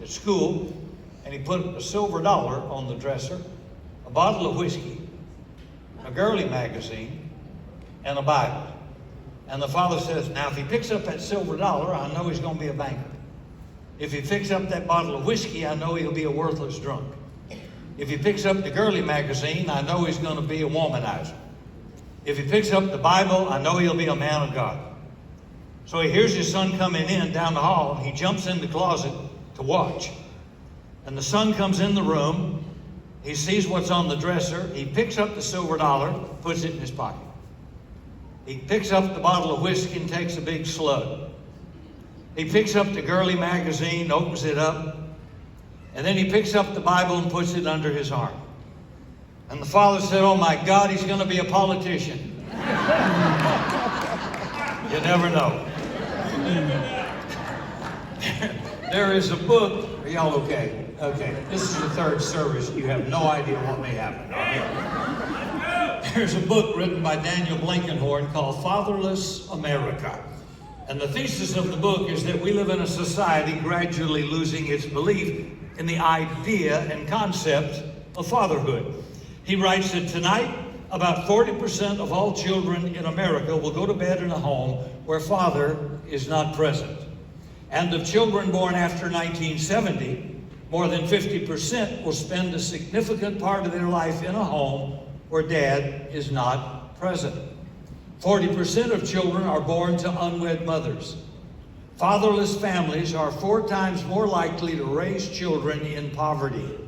at school, and he put a silver dollar on the dresser, a bottle of whiskey, a girly magazine, and a Bible. And the father says, now if he picks up that silver dollar, I know he's going to be a banker. If he picks up that bottle of whiskey, I know he'll be a worthless drunk. If he picks up the girly magazine, I know he's going to be a womanizer. If he picks up the Bible, I know he'll be a man of God. So he hears his son coming in down the hall, and he jumps in the closet to watch. And the son comes in the room, he sees what's on the dresser, he picks up the silver dollar, puts it in his pocket. He picks up the bottle of whiskey and takes a big slug. He picks up the girly magazine, opens it up, and then he picks up the Bible and puts it under his arm. And the father said, oh my God, he's going to be a politician. You never know. There is a book. Are y'all okay? Okay. This is the third service. You have no idea what may happen. There's a book written by Daniel Blankenhorn called Fatherless America. And the thesis of the book is that we live in a society gradually losing its belief in the idea and concept of fatherhood. He writes that tonight, about 40% of all children in America will go to bed in a home where father is not present. And of children born after 1970, more than 50% will spend a significant part of their life in a home where dad is not present. 40% of children are born to unwed mothers. Fatherless families are 4 times more likely to raise children in poverty.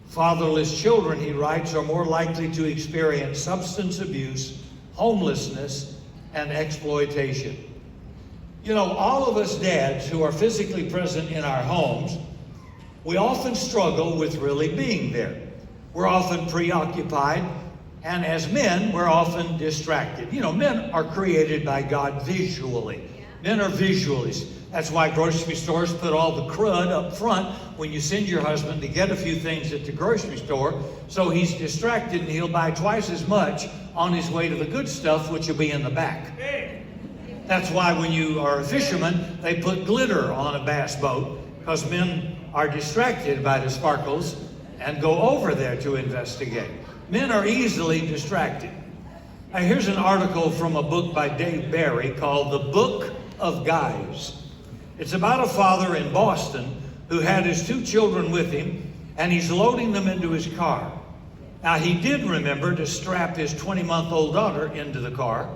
Fatherless children, he writes, are more likely to experience substance abuse, homelessness, and exploitation. You know, all of us dads who are physically present in our homes, we often struggle with really being there. We're often preoccupied, and as men, we're often distracted. You know, men are created by God visually. Men are visualists. That's why grocery stores put all the crud up front when you send your husband to get a few things at the grocery store, so he's distracted and he'll buy twice as much on his way to the good stuff, which will be in the back. That's why when you are a fisherman, they put glitter on a bass boat, because men are distracted by the sparkles and go over there to investigate. Men are easily distracted. Now, here's an article from a book by Dave Barry called The Book of Guys. It's about a father in Boston who had his 2 children with him, and he's loading them into his car. Now, he did remember to strap his 20-month-old daughter into the car,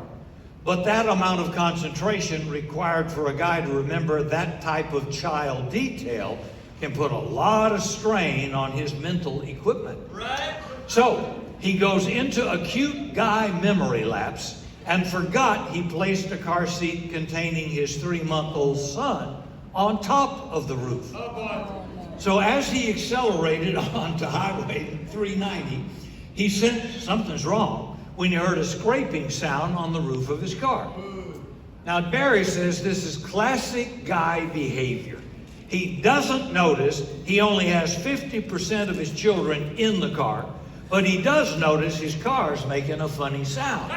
but that amount of concentration required for a guy to remember that type of child detail can put a lot of strain on his mental equipment. Right. So he goes into acute guy memory lapse and forgot he placed a car seat containing his 3-month-old son on top of the roof. Oh boy. So as he accelerated onto Highway 390, he sensed something's wrong when he heard a scraping sound on the roof of his car. Now, Barry says this is classic guy behavior. He doesn't notice he only has 50% of his children in the car, but he does notice his car's making a funny sound.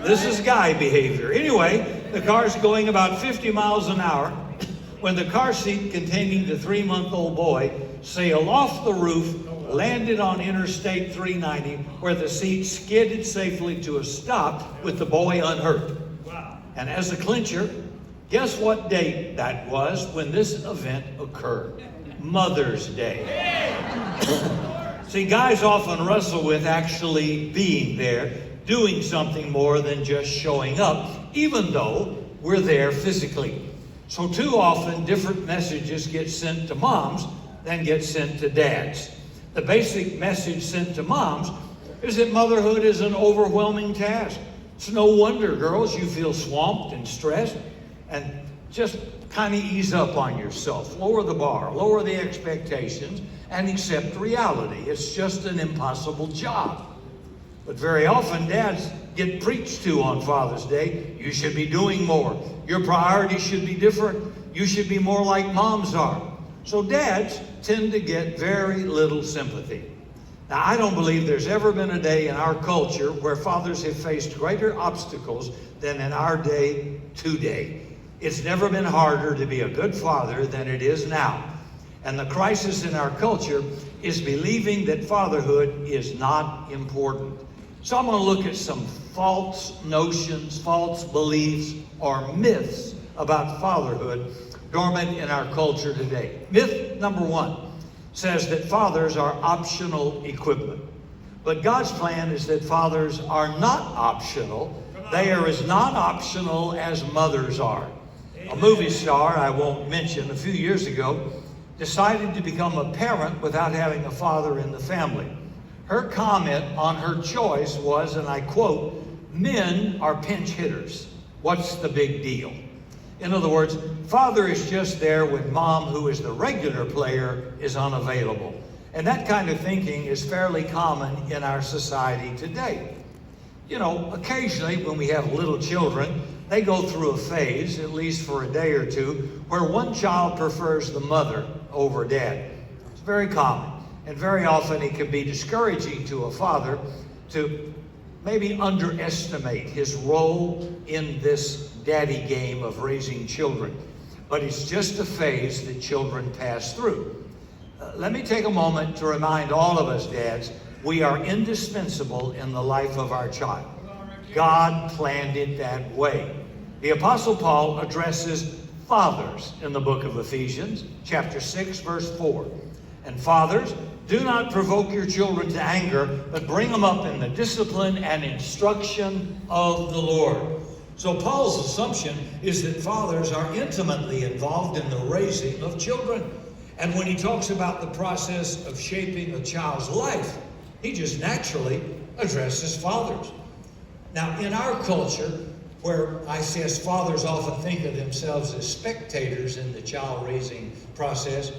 This is guy behavior. Anyway, the car's going about 50 miles an hour when the car seat containing the 3-month-old boy sailed off the roof, landed on Interstate 390, where the seat skidded safely to a stop with the boy unhurt. Wow. And as a clincher, guess what date that was when this event occurred? Mother's Day. See, guys often wrestle with actually being there, doing something more than just showing up, even though we're there physically. So too often, different messages get sent to moms than get sent to dads. The basic message sent to moms is that motherhood is an overwhelming task. It's no wonder, girls, you feel swamped and stressed, and just kind of ease up on yourself. Lower the bar, lower the expectations, and accept reality. It's just an impossible job. But very often, dads get preached to on Father's Day. You should be doing more. Your priorities should be different. You should be more like moms are. So dads tend to get very little sympathy. Now, I don't believe there's ever been a day in our culture where fathers have faced greater obstacles than in our day today. It's never been harder to be a good father than it is now. And the crisis in our culture is believing that fatherhood is not important. So I'm going to look at some false notions, false beliefs, or myths about fatherhood dormant in our culture today. Myth number one says that fathers are optional equipment. But God's plan is that fathers are not optional. They are as non-optional as mothers are. A movie star I won't mention a few years ago decided to become a parent without having a father in the family. Her comment on her choice was, and I quote, "Men are pinch hitters. What's the big deal?" In other words, father is just there when mom, who is the regular player, is unavailable. And that kind of thinking is fairly common in our society today. You know, occasionally when we have little children, they go through a phase, at least for a day or two, where one child prefers the mother over dad. It's very common. And very often it can be discouraging to a father to maybe underestimate his role in this daddy game of raising children. But it's just a phase that children pass through. Let me take a moment to remind all of us dads, we are indispensable in the life of our child. God planned it that way. The Apostle Paul addresses fathers in the book of Ephesians, chapter 6, verse 4. And fathers, do not provoke your children to anger, but bring them up in the discipline and instruction of the Lord. So Paul's assumption is that fathers are intimately involved in the raising of children. And when he talks about the process of shaping a child's life, he just naturally addresses fathers. Now, in our culture, where I says fathers often think of themselves as spectators in the child-raising process,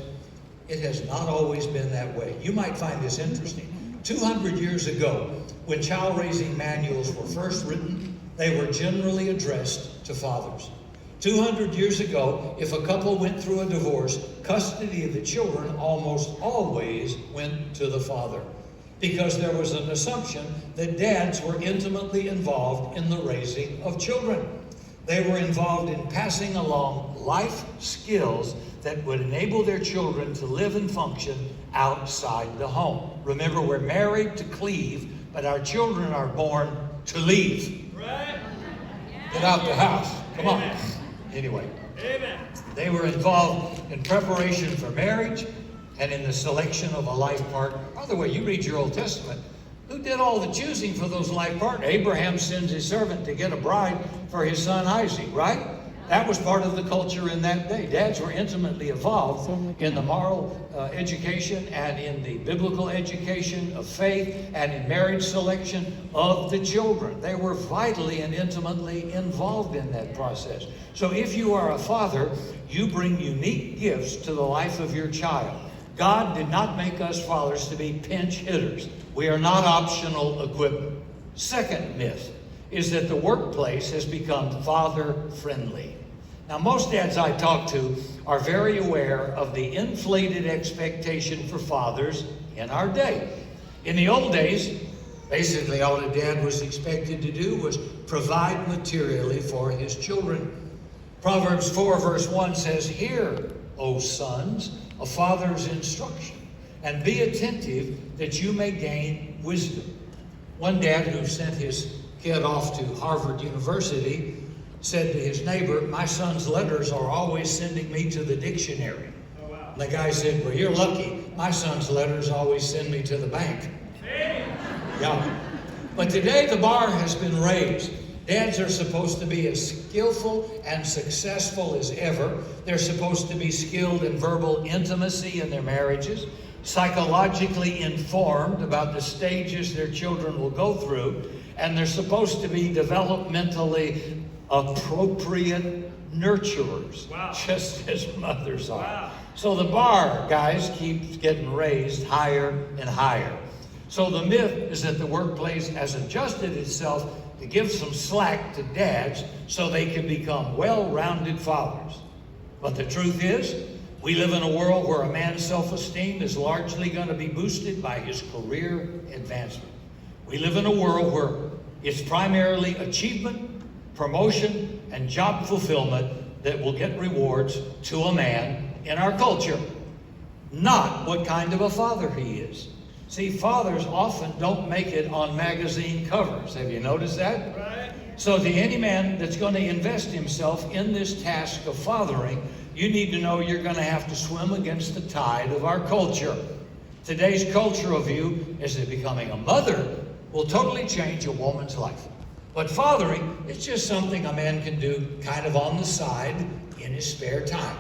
it has not always been that way. You might find this interesting. 200 years ago, when child-raising manuals were first written, they were generally addressed to fathers. 200 years ago, if a couple went through a divorce, custody of the children almost always went to the father, because there was an assumption that dads were intimately involved in the raising of children. They were involved in passing along life skills that would enable their children to live and function outside the home. Remember, we're married to cleave, but our children are born to leave. Right. Get out the house. Come on. Amen. Anyway, Amen. they were involved in preparation for marriage and in the selection of a life partner. By the way, you read your Old Testament. Who did all the choosing for those life partners? Abraham sends his servant to get a bride for his son Isaac, right? That was part of the culture in that day. Dads were intimately involved in the moral education and in the biblical education of faith and in marriage selection of the children. They were vitally and intimately involved in that process. So if you are a father, you bring unique gifts to the life of your child. God did not make us fathers to be pinch hitters. We are not optional equipment. Second myth is that the workplace has become father-friendly. Now, most dads I talk to are very aware of the inflated expectation for fathers in our day. In the old days, basically all a dad was expected to do was provide materially for his children. Proverbs 4 verse 1 says, "Hear, O sons, a father's instruction, and be attentive that you may gain wisdom." One dad who sent his kid off to Harvard University said to his neighbor, "My son's letters are always sending me to the dictionary." Oh, wow. And the guy said, "Well, you're lucky. My son's letters always send me to the bank." Hey. Yeah. But today the bar has been raised. Dads are supposed to be as skillful and successful as ever. They're supposed to be skilled in verbal intimacy in their marriages, psychologically informed about the stages their children will go through, and they're supposed to be developmentally appropriate nurturers, Wow. just as mothers are. Wow. So the bar, guys, keeps getting raised higher and higher. So the myth is that the workplace has adjusted itself to give some slack to dads so they can become well-rounded fathers. But the truth is, we live in a world where a man's self-esteem is largely going to be boosted by his career advancement. We live in a world where it's primarily achievement, promotion, and job fulfillment that will get rewards to a man in our culture, not what kind of a father he is. See, fathers often don't make it on magazine covers. Have you noticed that? Right. So any man that's going to invest himself in this task of fathering, you need to know you're going to have to swim against the tide of our culture. Today's cultural view is that becoming a mother will totally change a woman's life. But fathering is just something a man can do kind of on the side in his spare time,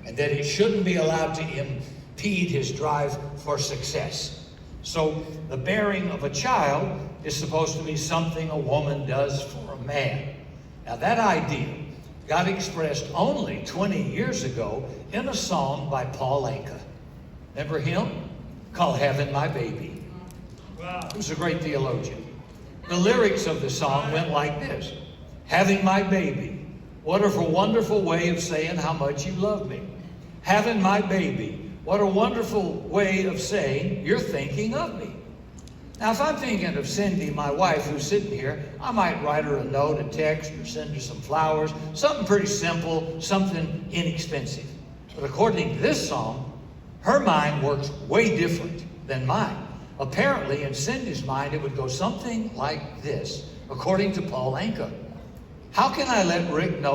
and that it shouldn't be allowed to impede his drive for success. So the bearing of a child is supposed to be something a woman does for a man. Now that idea got expressed only 20 years ago in a song by Paul Anka. Remember him? Called Having My Baby. Wow. He was a great theologian. The lyrics of the song went like this: having my baby, what a wonderful way of saying how much you love me. Having my baby, what a wonderful way of saying you're thinking of me. Now, if I'm thinking of Cindy, my wife, who's sitting here, I might write her a note, a text, or send her some flowers, something pretty simple, something inexpensive. But according to this song, her mind works way different than mine. Apparently, in Cindy's mind, it would go something like this, according to Paul Anka. How can I let Rick know